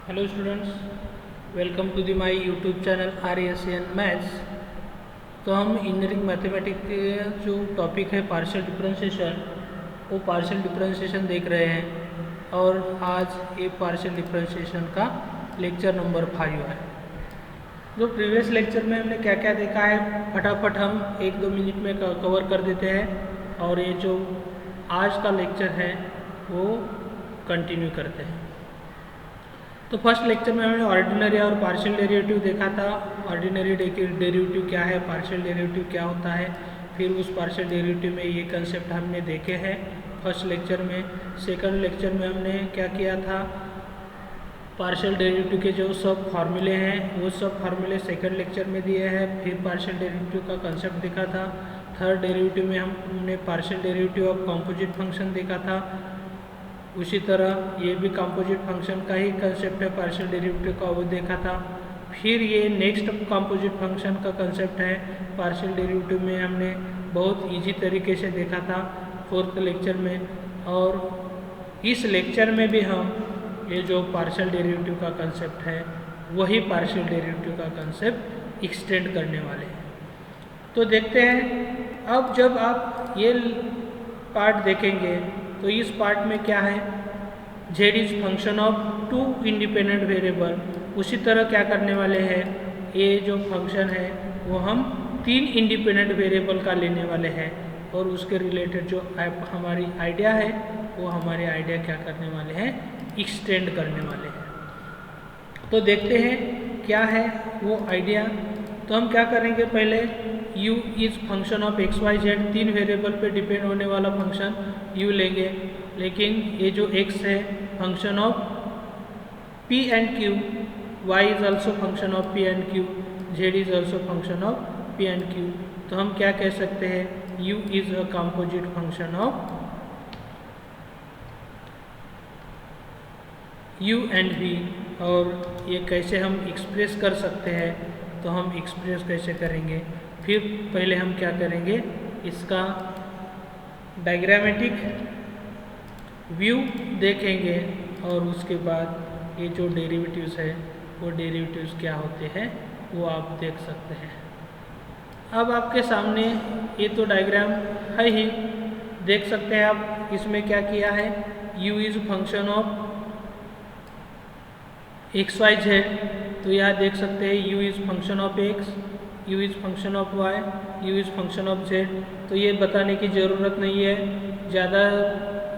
Hello students, welcome to the my YouTube channel RASN maths. तो हम engineering mathematics के जो टॉपिक है पार्शियल डिफरेंशिएशन, वो पार्शियल डिफरेंशिएशन देख रहे हैं और आज ये पार्शियल डिफरेंशिएशन का लेक्चर नंबर 5 है। जो प्रीवियस लेक्चर में हमने क्या क्या देखा है फटाफट हम 1-2 मिनट में कवर कर देते हैं और ये जो आज का लेक्चर है वो कंटिन्यू करते हैं। तो फर्स्ट लेक्चर में हमने ऑर्डिनरी और पार्शियल डेरिवेटिव देखा था। ऑर्डिनरी डेरिवेटिव क्या है, पार्शियल डेरिवेटिव क्या होता है, फिर उस पार्शियल डेरिवेटिव में ये कंसेप्ट हमने देखे हैं फर्स्ट लेक्चर में। सेकंड लेक्चर में हमने क्या किया था, पार्शियल डेरिवेटिव के जो सब फार्मूले हैं वो सब फार्मूले सेकंड लेक्चर में दिए हैं। फिर पार्शियल डेरिवेटिव का कंसेप्ट देखा था। थर्ड डेरिवेटिव में हमने partial derivative of composite function देखा था। उसी तरह ये भी कंपोजिट फंक्शन का ही कंसेप्ट है, पार्शियल डेरिवेटिव का वो देखा था। फिर ये नेक्स्ट कंपोजिट फंक्शन का कंसेप्ट है पार्शियल डेरिवेटिव में हमने बहुत इजी तरीके से देखा था फोर्थ लेक्चर में। और इस लेक्चर में भी हम ये जो पार्शियल डेरिवेटिव का कंसेप्ट है वही पार्शियल डेरिवेटिव का कंसेप्ट एक्सटेंड करने वाले हैं। तो देखते हैं अब जब आप ये पार्ट देखेंगे तो इस पार्ट में क्या है, z is function of 2 independent variable. उसी तरह क्या करने वाले हैं, ये जो फंक्शन है वो हम 3 इंडिपेंडेंट वेरिएबल का लेने वाले हैं और उसके रिलेटेड जो हमारी आइडिया है वो हमारे आइडिया क्या करने वाले हैं, एक्सटेंड करने वाले हैं। तो देखते हैं क्या है वो आइडिया। तो हम क्या करेंगे, पहले u is function of x y z, 3 variable पे डिपेंड होने वाला फंक्शन u लेंगे। लेकिन ये जो x है function of p and q, y is also function of p and q, z is also function of p and q। तो हम क्या कह सकते हैं, u is a composite function of u and v। और ये कैसे हम एक्सप्रेस कर सकते हैं, तो हम एक्सप्रेस कैसे करेंगे, फिर पहले हम क्या करेंगे, इसका डायग्रामेटिक व्यू देखेंगे और उसके बाद ये जो डेरिवेटिव्स है वो डेरिवेटिव्स क्या होते हैं वो आप देख सकते हैं। अब आपके सामने ये तो डायग्राम है ही, देख सकते हैं आप इसमें क्या किया है, u is function of x y z. तो यहाँ देख सकते हैं u is function of x, u is function of y, u is function of z। तो ये बताने की ज़रूरत नहीं है, ज़्यादा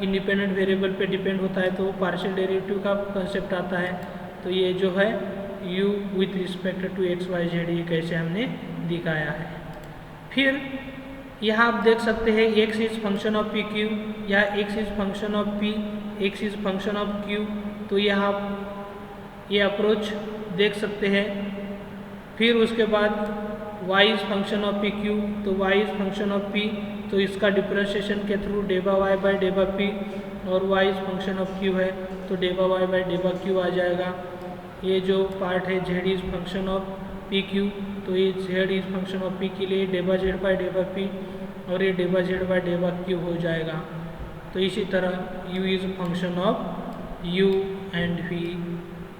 इंडिपेंडेंट वेरिएबल पे डिपेंड होता है तो पार्शियल डेरिवेटिव का कंसेप्ट आता है। तो ये जो है u with respect to x y z, ये कैसे हमने दिखाया है। फिर यहाँ आप देख सकते हैं x is function of p Q, या x is function of p, x is function of q। तो यहाँ आप ये अप्रोच देख सकते हैं। फिर उसके बाद y is function of p q, तो y is function of p, तो इसका डिफरेंशिएशन के थ्रू डेबा y बाय डेबा p, और y is function of q है तो डेबा y बाय डेबा q आ जाएगा। ये जो पार्ट है z is function of p q, तो ये z is function of p के लिए डेबा z बाय डेबा p और ये डेबा z बाय डेबा q हो जाएगा। तो इसी तरह u is function of u and v,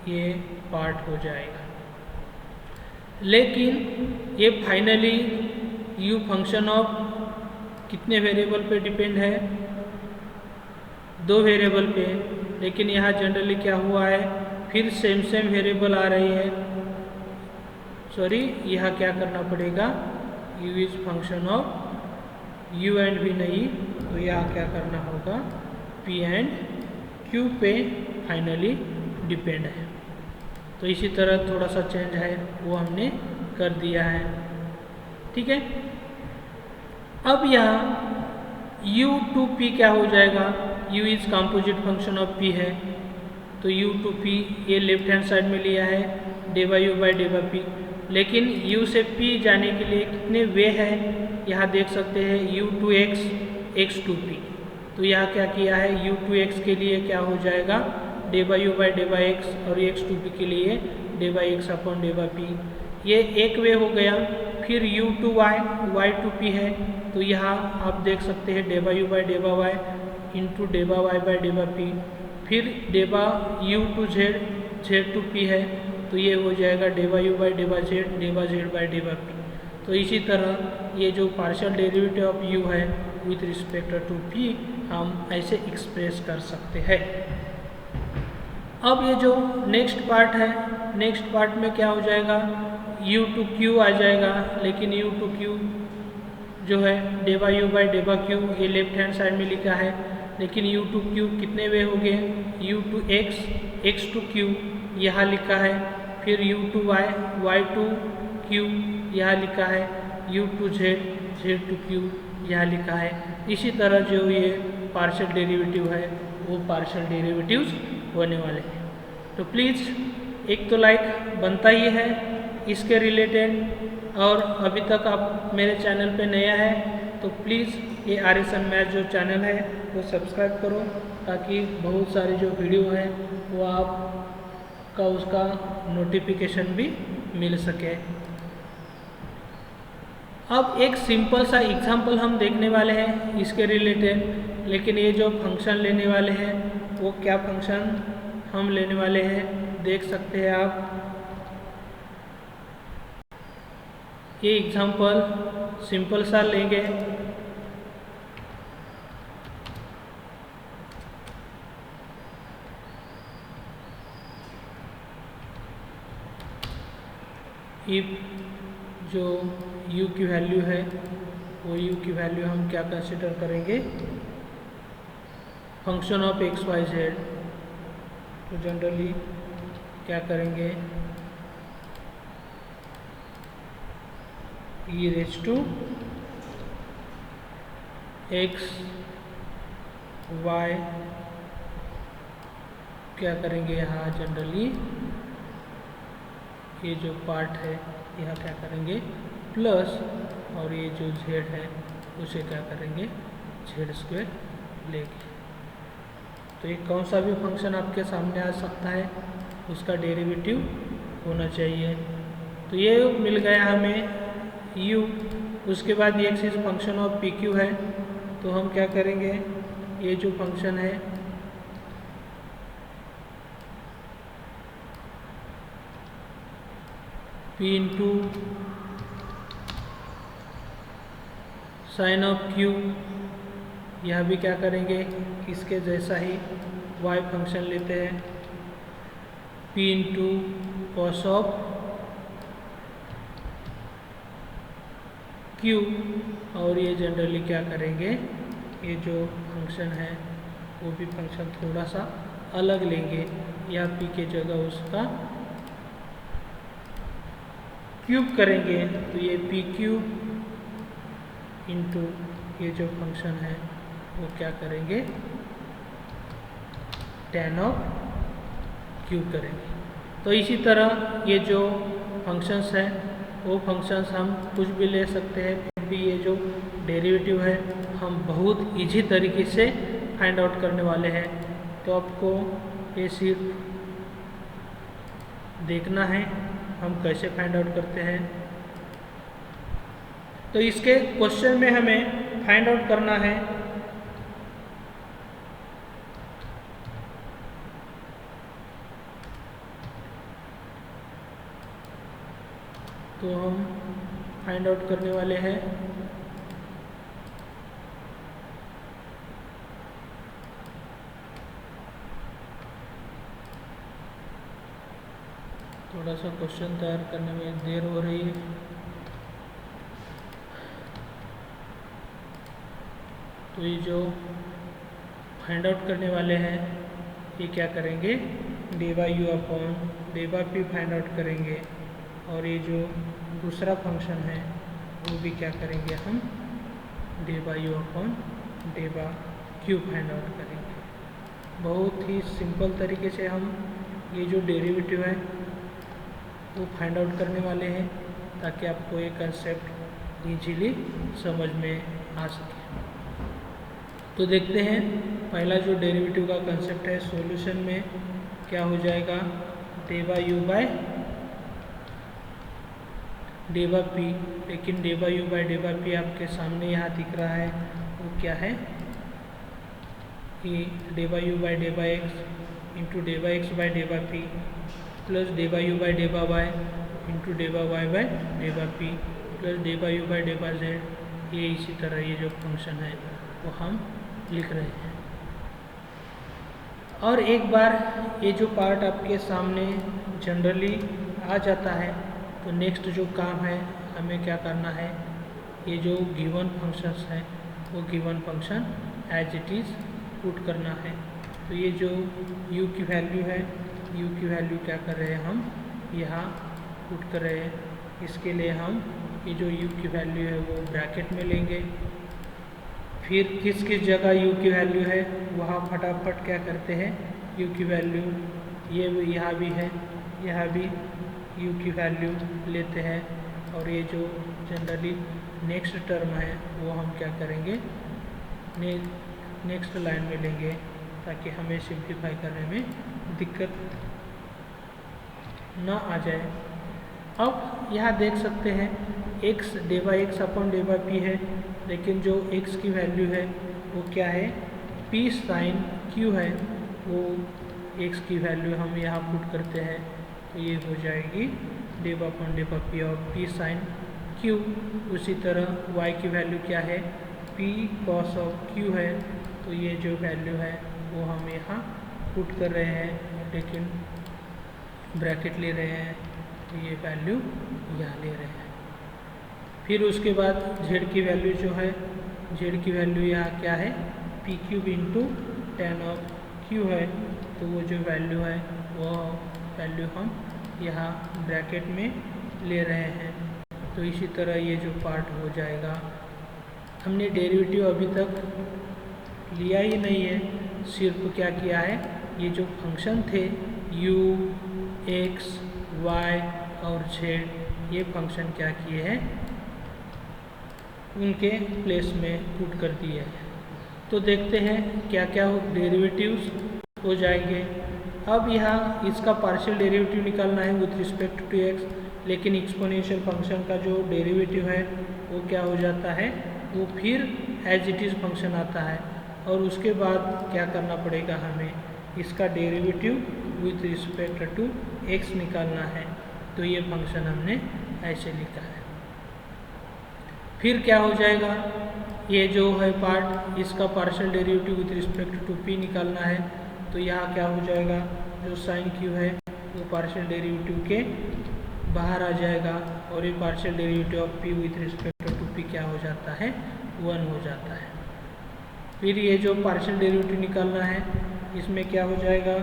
ये पार्ट हो जाएगा। लेकिन ये फाइनली u फंक्शन ऑफ कितने वेरिएबल पे डिपेंड है, 2 वेरिएबल पे। लेकिन यहाँ जनरली क्या हुआ है, फिर सेम वेरिएबल आ रही है, सॉरी यहाँ क्या करना पड़ेगा, u is function of u and v नहीं, तो यहाँ क्या करना होगा, p एंड q पे फाइनली डिपेंड है। तो इसी तरह थोड़ा सा चेंज है वो हमने कर दिया है, ठीक है। अब यहाँ u टू p क्या हो जाएगा, u is composite function of p है, तो u टू p ये लेफ्ट हैंड साइड में लिया है डेबा u बाय डेबा p। लेकिन u से p जाने के लिए कितने वे हैं, यहाँ देख सकते हैं u to x, x to p। तो यहाँ क्या किया है, u टू x के लिए क्या हो जाएगा, डेबा u बाय डेबा x, और x टू p के लिए डेबा x अपॉन डेबा p। ये एक वे हो गया। फिर u to y, y to p है, तो यहाँ आप देख सकते हैं डेबा u बाय डेबा y इंटू डेबा y बाय डेबा p। फिर डेबा u to z, Z to P है तो ये हो जाएगा डेवा यू बाई डेवा जेड बाई डेवा पी। तो इसी तरह ये जो पार्शियल डेरिवेटिव ऑफ यू है विथ रिस्पेक्ट टू पी हम ऐसे एक्सप्रेस कर सकते हैं। अब ये जो नेक्स्ट पार्ट है, नेक्स्ट पार्ट में क्या हो जाएगा, यू टू क्यू आ जाएगा, लेकिन यू टू क्यू जो है डेवा यू बाई डेवा क्यू ये लेफ्ट हैंड साइड में लिखा है, लेकिन यू टू क्यू कितने वे हो गए, u to x to q यहाँ लिखा है, फिर u to y to q यहाँ लिखा है, u to z to q यहाँ लिखा है। इसी तरह जो ये पार्शियल डेरिवेटिव है वो पार्शियल डेरिवेटिव्स होने वाले हैं। तो प्लीज़ एक तो लाइक बनता ही है इसके रिलेटेड, और अभी तक आप मेरे चैनल पे नया है तो प्लीज़ ये RSN मैथ्स जो चैनल है वो सब्सक्राइब करो, ताकि बहुत सारे जो वीडियो है वो आपका उसका नोटिफिकेशन भी मिल सके। अब एक सिंपल सा एग्जांपल हम देखने वाले हैं इसके रिलेटेड, लेकिन ये जो फंक्शन लेने वाले हैं वो क्या फंक्शन हम लेने वाले हैं देख सकते हैं आप। ये एग्जांपल सिंपल सा लेंगे, इफ जो u की वैल्यू है वो u की वैल्यू हम क्या कंसिडर करेंगे, function of x y z. तो जनरली क्या करेंगे, e raise to x y क्या करेंगे, यहाँ जनरली ये जो पार्ट है यहाँ क्या करेंगे प्लस, और ये जो z है उसे क्या करेंगे z स्क्वायर लेंगे। तो ये कौन सा भी फंक्शन आपके सामने आ सकता है उसका डेरिवेटिव होना चाहिए। तो ये मिल गया हमें u, उसके बाद x is function of p Q है, तो हम क्या करेंगे, ये जो फंक्शन है p into sine of Q, यह भी क्या करेंगे इसके जैसा ही y फंक्शन लेते हैं, p into cos of Q, और ये जनरली क्या करेंगे, ये जो फंक्शन है वो भी फंक्शन थोड़ा सा अलग लेंगे, या p के जगह उसका क्यूब करेंगे, तो ये पी क्यूब इंटू ये जो फंक्शन है वो क्या करेंगे tan ऑफ क्यूब करेंगे। तो इसी तरह ये जो फंक्शंस हैं वो फंक्शंस हम कुछ भी ले सकते हैं, फिर भी ये जो डेरिवेटिव है हम बहुत इजी तरीके से फाइंड आउट करने वाले हैं। तो आपको ये सिर्फ देखना है हम कैसे फाइंड आउट करते हैं। तो इसके क्वेश्चन में हमें फाइंड आउट करना है तो हम फाइंड आउट करने वाले हैं थोड़ा सा क्वेश्चन तैयार करने में देर हो रही है। तो ये जो फाइंड आउट करने वाले हैं ये क्या करेंगे, डेवा यू अपॉन डेवा पी फाइंड आउट करेंगे, और ये जो दूसरा फंक्शन है वो भी क्या करेंगे हम डेवा यू अपॉन डेवा क्यू फाइंड आउट करेंगे। बहुत ही सिंपल तरीके से हम ये जो डेरिवेटिव है वो फाइंड आउट करने वाले हैं, ताकि आपको ये कंसेप्ट इजीली समझ में आ सके। तो देखते हैं पहला जो डेरिवेटिव का कंसेप्ट है, सॉल्यूशन में क्या हो जाएगा, डेवा यू बाय डेवा पी, लेकिन डेवा यू बाय डेवा पी आपके सामने यहाँ दिख रहा है वो क्या है, कि डेवा यू बाय डेवा X into day by X by डे बाई पी प्लस डे बाई यू बाई डे by Y into day by Y by डे बाई पी प्लस डे बाई यू बाई डे बाई जेड। ये इसी तरह ये जो फंक्शन है वो हम लिख रहे हैं। और एक बार ये जो पार्ट आपके सामने जनरली आ जाता है तो नेक्स्ट जो काम है हमें क्या करना है, ये जो गिवन फंक्शंस है वो given function as it is put करना है। तो ये जो u की वैल्यू है, u की वैल्यू क्या कर रहे हैं हम यहाँ पुट कर रहे हैं। इसके लिए हम ये जो u की वैल्यू है वो ब्रैकेट में लेंगे। फिर किस किस जगह u की वैल्यू है वहाँ फटाफट क्या करते हैं, u की वैल्यू ये यहाँ भी है, यहाँ भी u की वैल्यू लेते हैं। और ये जो जनरली नेक्स्ट टर्म है वो हम क्या करेंगे, नेक्स्ट लाइन में लेंगे ताकि हमें सिंप्लीफाई करने में दिक्कत ना आ जाए। अब यहाँ देख सकते हैं x day by x upon d by P है, लेकिन जो x की वैल्यू है वो क्या है, p साइन q है। वो x की वैल्यू हम यहाँ पुट करते हैं तो ये हो जाएगी day by upon d by P और p साइन q। उसी तरह y की वैल्यू क्या है, p कॉस ऑफ q है। तो ये जो वैल्यू है वो हम यहाँ पुट कर रहे हैं, लेकिन ब्रैकेट ले रहे हैं तो ये वैल्यू यहाँ ले रहे हैं। फिर उसके बाद z की वैल्यू जो है, z की वैल्यू यहाँ क्या है, P cube into ten of q है। तो वो जो वैल्यू है वो वैल्यू हम यहाँ ब्रैकेट में ले रहे हैं। तो इसी तरह ये जो पार्ट हो जाएगा। हमने डेरिवेटिव अभी तक लिया ही नहीं है, सिर्फ क्या किया है, ये जो फंक्शन थे u, x, y और z, ये फंक्शन क्या किए हैं, उनके प्लेस में पुट कर दिए हैं। तो देखते हैं क्या क्या डेरिवेटिव्स हो जाएंगे। अब यहाँ इसका पार्शियल डेरिवेटिव निकालना है विथ रिस्पेक्ट टू x, लेकिन एक्सपोनेंशियल फंक्शन का जो डेरिवेटिव है वो क्या हो जाता है, वो फिर एज इट इज़ फंक्शन आता है। और उसके बाद क्या करना पड़ेगा, हमें इसका derivative with respect to x निकालना है। तो ये फंक्शन हमने ऐसे लिखा है। फिर क्या हो जाएगा, ये जो है पार्ट, इसका partial derivative with respect to p निकालना है। तो यहाँ क्या हो जाएगा, जो साइन q है वो पार्शियल डेरिवेटिव के बाहर आ जाएगा और ये partial derivative of p with respect to p क्या हो जाता है, 1 हो जाता है। फिर ये जो पार्शियल डेरिवेटिव निकालना है इसमें क्या हो जाएगा,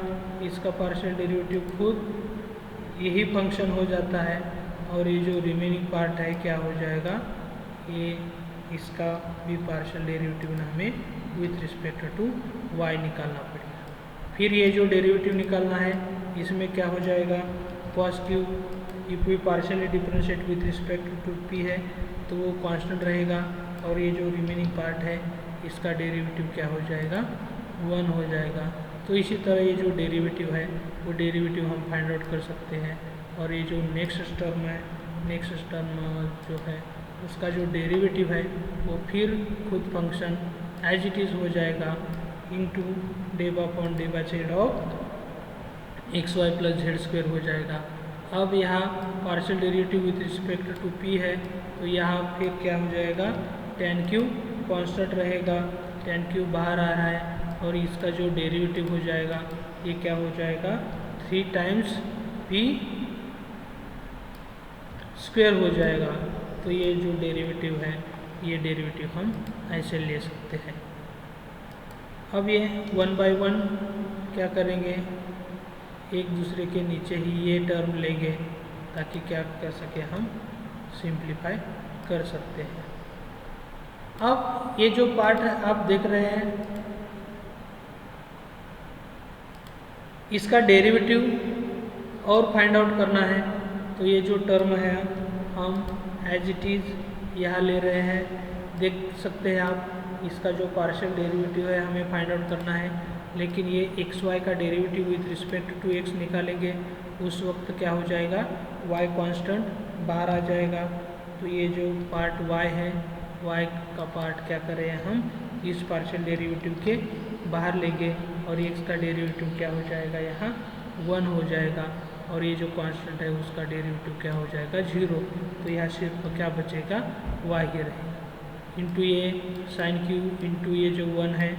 इसका पार्शियल डेरिवेटिव खुद यही फंक्शन हो जाता है और ये जो रिमेनिंग पार्ट है क्या हो जाएगा, ये इसका भी पार्शियल डेरिवेटिव हमें विथ रिस्पेक्ट टू y निकालना पड़ेगा। फिर ये जो डेरिवेटिव निकालना है इसमें क्या हो जाएगा, cos q if we partially differentiate with respect to p है तो वो कांस्टेंट रहेगा और ये जो रिमेनिंग पार्ट है इसका डेरिवेटिव क्या हो जाएगा, 1 हो जाएगा। तो इसी तरह ये जो डेरिवेटिव है वो डेरिवेटिव हम फाइंड आउट कर सकते हैं। और ये जो नेक्स्ट टर्म है, नेक्स्ट टर्म जो है उसका जो डेरिवेटिव है वो फिर खुद फंक्शन एज इट इज़ हो जाएगा into day by upon d by z of x y plus z square हो जाएगा। अब यहाँ partial derivative with respect to p है तो यहाँ फिर क्या हो जाएगा, tan क्यूब कॉन्स्टेंट रहेगा, tan क्यूब बाहर आ रहा है और इसका जो डेरिवेटिव हो जाएगा ये क्या हो जाएगा, 3 टाइम्स p स्क्वेयर हो जाएगा। तो ये जो डेरिवेटिव है ये डेरिवेटिव हम ऐसे ले सकते हैं। अब ये 1 बाय 1 क्या करेंगे, एक दूसरे के नीचे ही ये टर्म लेंगे ताकि क्या कर सके, हम सिंप्लीफाई कर सकते हैं। अब ये जो पार्ट है आप देख रहे हैं, इसका डेरिवेटिव और फाइंड आउट करना है। तो ये जो टर्म है हम एज इट इज़ यहाँ ले रहे हैं। देख सकते हैं आप, इसका जो पार्शियल डेरिवेटिव है हमें फाइंड आउट करना है, लेकिन ये एक्स वाई का derivative with respect to x निकालेंगे उस वक्त क्या हो जाएगा, y कांस्टेंट बाहर आ जाएगा। तो ये जो पार्ट y है, y का पार्ट क्या करें हम इस पार्शियल डेरिवेटिव के बाहर लेंगे। और x का डेरिवेटिव क्या हो जाएगा, यहाँ 1 हो जाएगा, और ये जो कांस्टेंट है उसका डेरिवेटिव क्या हो जाएगा, 0। तो यहाँ सिर्फ क्या बचेगा, y ही रहेगा, इंटू ये साइन क्यू इंटू ये जो 1 है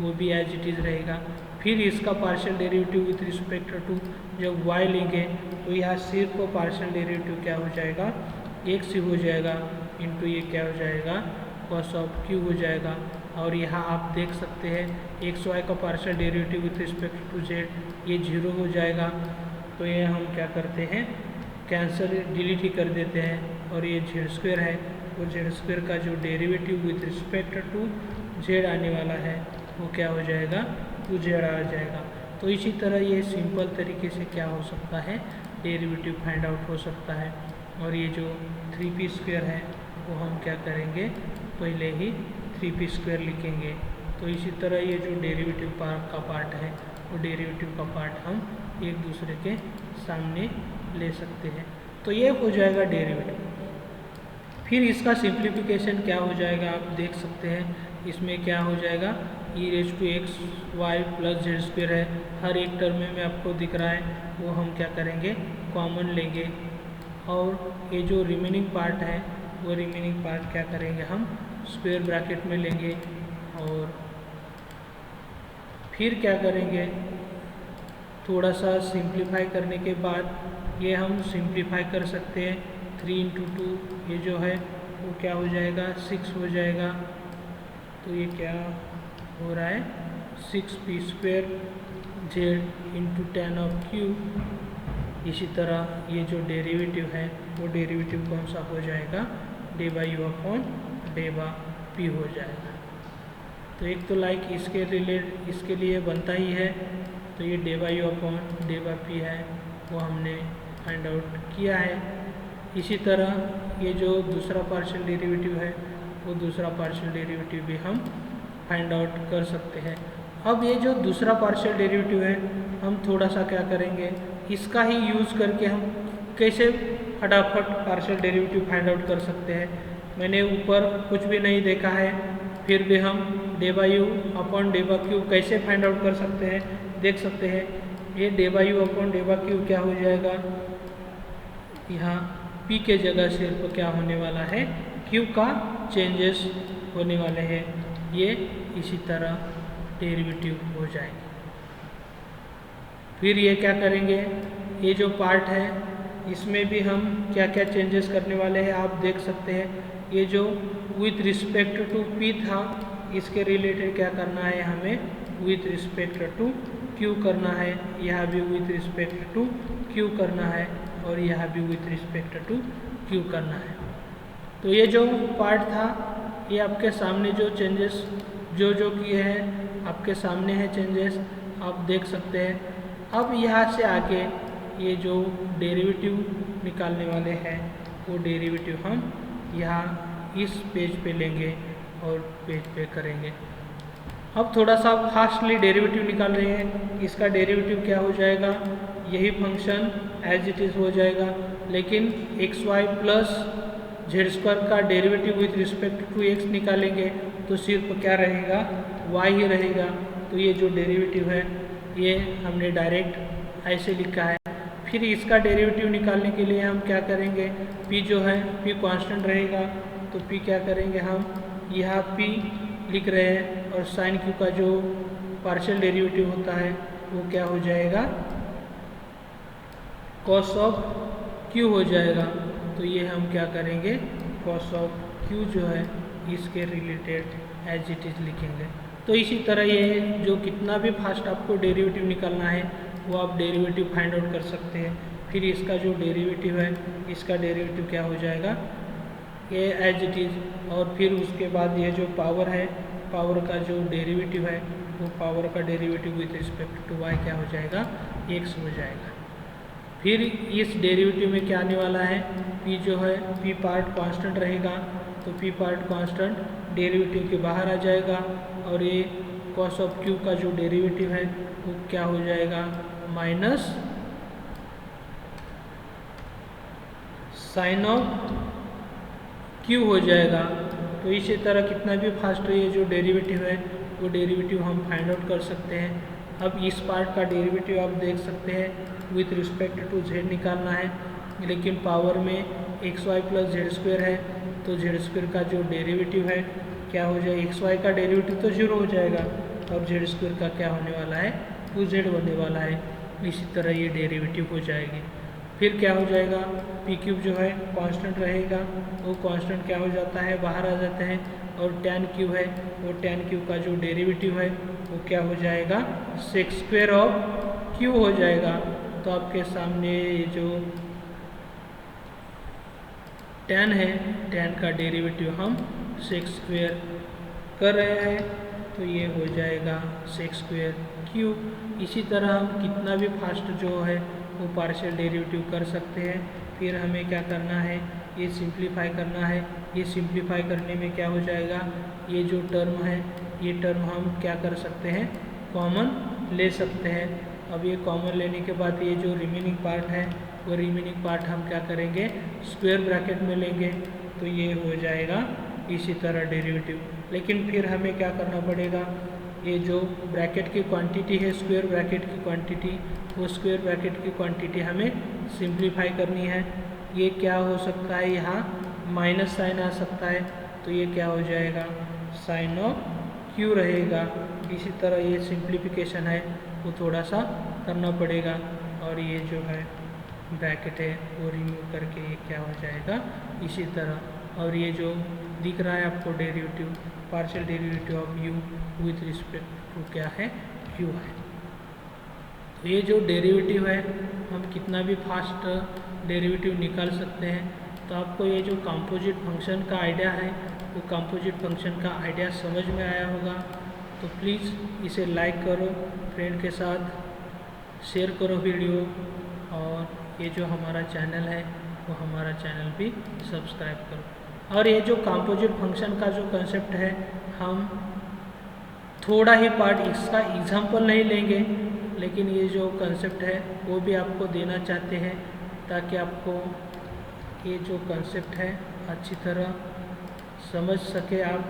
वो भी एज इट इज़ रहेगा। फिर इसका partial derivative with respect to जब y लेंगे तो यहाँ सिर्फ पार्शियल डेरिवेटिव क्या हो जाएगा, x ही हो जाएगा, इंटू ये क्या हो जाएगा, कॉस ऑफ q हो जाएगा। और यहाँ आप देख सकते हैं एक्स वाई का partial derivative with respect to z ये 0 हो जाएगा। तो ये हम क्या करते हैं, कैंसल डिलीट ही कर देते हैं, और ये z² है, वो z² का जो derivative with respect to z आने वाला है वो क्या हो जाएगा, 2z आ जाएगा। तो इसी तरह ये सिंपल तरीके से क्या हो सकता है, डेरिवेटिव फाइंड आउट हो सकता है। और ये जो 3p² है वो हम क्या करेंगे, पहले ही 3p² लिखेंगे। तो इसी तरह ये जो डेरिवेटिव का पार्ट है वो डेरिवेटिव का पार्ट हम एक दूसरे के सामने ले सकते हैं। तो ये हो जाएगा डेरिवेटिव। फिर इसका सिंप्लीफिकेशन क्या हो जाएगा, आप देख सकते हैं इसमें क्या हो जाएगा, e⁻x y प्लस z² है, हर एक टर्म में आपको दिख रहा है, वो हम क्या करेंगे, कॉमन लेंगे, और ये जो रिमेनिंग पार्ट है वो रिमेनिंग पार्ट क्या करेंगे, हम स्क्वायर ब्रैकेट में लेंगे। और फिर क्या करेंगे, थोड़ा सा सिंप्लीफाई करने के बाद ये हम सिंप्लीफाई कर सकते हैं, 3 × 2 ये जो है वो क्या हो जाएगा, 6 हो जाएगा। तो ये क्या हो रहा है, 6p² z into tan of q। इसी तरह ये जो डेरिवेटिव है वो डेरिवेटिव कौन सा हो जाएगा, d/u/p हो जाएगा। तो एक तो लाइक इसके लिए बनता ही है, तो ये d/u/p है वो हमने फाइंड आउट किया है। इसी तरह ये जो दूसरा पार्शियल डेरिवेटिव है वो दूसरा पार्शियल डेरिवेटिव भी हम फाइंड आउट कर सकते हैं। अब ये जो दूसरा पार्शियल डेरिवेटिव है हम थोड़ा सा क्या करेंगे, इसका ही यूज़ करके हम कैसे फटाफट पार्शियल डेरिवेटिव फाइंड आउट कर सकते हैं। मैंने ऊपर कुछ भी नहीं देखा है, फिर भी हम d/u/q कैसे फाइंड आउट कर सकते हैं, देख सकते हैं। ये d/u/q क्या हो जाएगा, यहाँ p के जगह सिर्फ क्या होने वाला है, q का चेंजेस होने वाले हैं, ये इसी तरह डेरिवेटिव हो जाएंगे। फिर ये क्या करेंगे, ये जो पार्ट है इसमें भी हम क्या क्या चेंजेस करने वाले हैं आप देख सकते हैं। ये जो विथ रिस्पेक्ट टू p था इसके रिलेटेड क्या करना है, हमें विथ रिस्पेक्ट टू q करना है, यहाँ भी विथ रिस्पेक्ट टू q करना है, और यहाँ भी विथ रिस्पेक्ट टू q करना है। तो ये जो पार्ट था ये आपके सामने जो चेंजेस जो किए हैं आपके सामने है चेंजेस, आप देख सकते हैं। अब यहाँ से आगे ये जो डेरिवेटिव निकालने वाले हैं वो डेरिवेटिव हम यहाँ इस पेज पे लेंगे और पेज पे करेंगे। अब थोड़ा सा फास्टली डेरिवेटिव निकाल रहे हैं, इसका डेरिवेटिव क्या हो जाएगा, यही फंक्शन एज इट इज़ हो जाएगा, लेकिन एक्स वाई प्लस z² का derivative with respect to x निकालेंगे तो सिर्फ क्या रहेगा, y ही रहेगा। तो ये जो डेरिवेटिव है ये हमने डायरेक्ट ऐसे लिखा है। फिर इसका डेरिवेटिव निकालने के लिए हम क्या करेंगे, p जो है p कांस्टेंट रहेगा, तो p क्या करेंगे, हम यहाँ p लिख रहे हैं, और साइन q का जो पार्शियल डेरिवेटिव होता है वो क्या हो जाएगा, कॉस ऑफ q हो जाएगा। तो ये हम क्या करेंगे, कॉस ऑफ q जो है इसके रिलेटेड एज इट इज़ लिखेंगे। तो इसी तरह ये जो कितना भी फास्ट आपको डेरिवेटिव निकालना है वो आप डेरिवेटिव फाइंड आउट कर सकते हैं। फिर इसका जो डेरिवेटिव है इसका डेरिवेटिव क्या हो जाएगा, ये एज इट इज़, और फिर उसके बाद ये जो पावर है, पावर का जो डेरिवेटिव है वो पावर का derivative with respect to y क्या हो जाएगा, x हो जाएगा। फिर इस डेरिवेटिव में क्या आने वाला है, p जो है p पार्ट कांस्टेंट रहेगा, तो p पार्ट कांस्टेंट डेरिवेटिव के बाहर आ जाएगा, और ये कॉस ऑफ q का जो डेरिवेटिव है वो क्या हो जाएगा, माइनस साइन ऑफ q हो जाएगा। तो इसी तरह कितना भी फास्ट ये जो डेरिवेटिव है वो डेरिवेटिव हम फाइंड आउट कर सकते हैं। अब इस पार्ट का डेरिवेटिव आप देख सकते हैं विथ रिस्पेक्ट टू z निकालना है, लेकिन पावर में x y plus z square है, तो जेड स्क्वेयर का जो डेरिवेटिव है क्या हो जाए, एक्स वाई का डेरिवेटिव तो 0 हो जाएगा और जेड स्क्वेयर का क्या होने वाला है, 2z होने वाला है। इसी तरह ये डेरिवेटिव हो जाएगी। फिर क्या हो जाएगा, पी क्यूब जो है कांस्टेंट रहेगा, वो कांस्टेंट क्या हो जाता है, बाहर आ जाते हैं, और टैन क्यूब है, वो टैन क्यूब का जो डेरिवेटिव है वो क्या हो जाएगा, सेक स्क्वेयर ऑफ क्यू हो जाएगा। तो आपके सामने जो टैन है, टैन का डेरिवेटिव हम सेक स्क्वेयर कर रहे हैं, तो ये हो जाएगा सेक स्क्वेयर क्यूब। इसी तरह हम कितना भी फास्ट जो है वो पार्शियल डेरिवेटिव कर सकते हैं। फिर हमें क्या करना है, ये सिंप्लीफाई करना है। ये सिंप्लीफाई करने में क्या हो जाएगा, ये जो टर्म है ये टर्म हम क्या कर सकते हैं, कॉमन ले सकते हैं। अब ये कॉमन लेने के बाद ये जो रिमेनिंग पार्ट है वो रिमेनिंग पार्ट हम क्या करेंगे, स्क्वायर ब्रैकेट में लेंगे, तो ये हो जाएगा इसी तरह डेरिवेटिव। लेकिन फिर हमें क्या करना पड़ेगा, ये जो ब्रैकेट की क्वांटिटी है, स्क्वायर ब्रैकेट की क्वांटिटी, वो स्क्वायर ब्रैकेट की क्वांटिटी हमें सिंप्लीफाई करनी है। ये क्या हो सकता है, यहाँ माइनस साइन आ सकता है, तो ये क्या हो जाएगा, साइन ऑफ क्यू रहेगा। इसी तरह ये सिंप्लीफिकेशन है वो थोड़ा सा करना पड़ेगा, और ये जो है ब्रैकेट है वो रिमूव करके ये क्या हो जाएगा इसी तरह। और ये जो दिख रहा है आपको derivative, partial derivative of u with respect to क्या है, क्यू है। तो ये जो डेरिवेटिव है हम कितना भी फास्ट डेरिवेटिव निकाल सकते हैं। तो आपको ये जो कंपोजिट फंक्शन का आइडिया है वो कंपोजिट फंक्शन का आइडिया समझ में आया होगा, तो प्लीज़ इसे लाइक करो, फ्रेंड के साथ शेयर करो वीडियो, और ये जो हमारा चैनल है वो हमारा चैनल भी सब्सक्राइब करो। और ये जो कंपोजिट फंक्शन का जो कंसेप्ट है हम थोड़ा ही पार्ट इसका एग्जाम्पल नहीं लेंगे, लेकिन ये जो कंसेप्ट है वो भी आपको देना चाहते हैं ताकि आपको ये जो कंसेप्ट है अच्छी तरह समझ सके आप।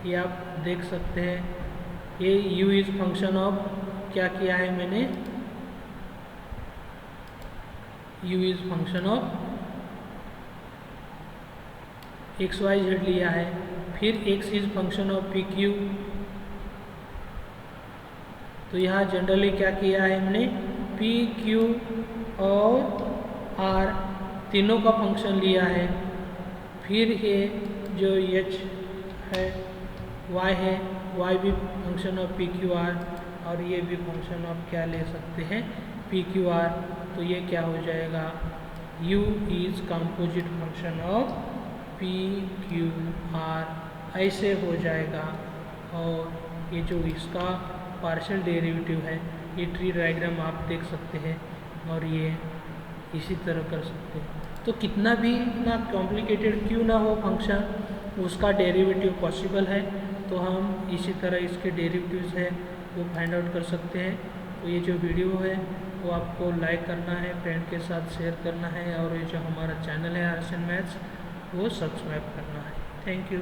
ये आप देख सकते हैं, ये u इज़ फंक्शन ऑफ क्या किया है मैंने, u is function of x y z लिया है। फिर x is function of p q, तो यहाँ जनरली क्या किया है हमने, पी क्यू और आर तीनों का फंक्शन लिया है। फिर ये जो h है, y है, y भी function of p Q R, और ये भी फंक्शन ऑफ क्या ले सकते हैं, पी क्यू आर। तो ये क्या हो जाएगा, u is composite function of p Q R, ऐसे हो जाएगा। और ये जो इसका पार्शियल डेरिवेटिव है, ये ट्री डायग्राम आप देख सकते हैं, और ये इसी तरह कर सकते हैं। तो कितना भी ना कॉम्प्लिकेटेड क्यों ना हो फंक्शन, उसका डेरिवेटिव पॉसिबल है, तो हम इसी तरह इसके डेरिवेटिव्स है वो फाइंड आउट कर सकते हैं। तो ये जो वीडियो है वो आपको लाइक करना है, फ्रेंड के साथ शेयर करना है, और ये जो हमारा चैनल है RSN मैथ्स वो सब्सक्राइब करना है। Thank you.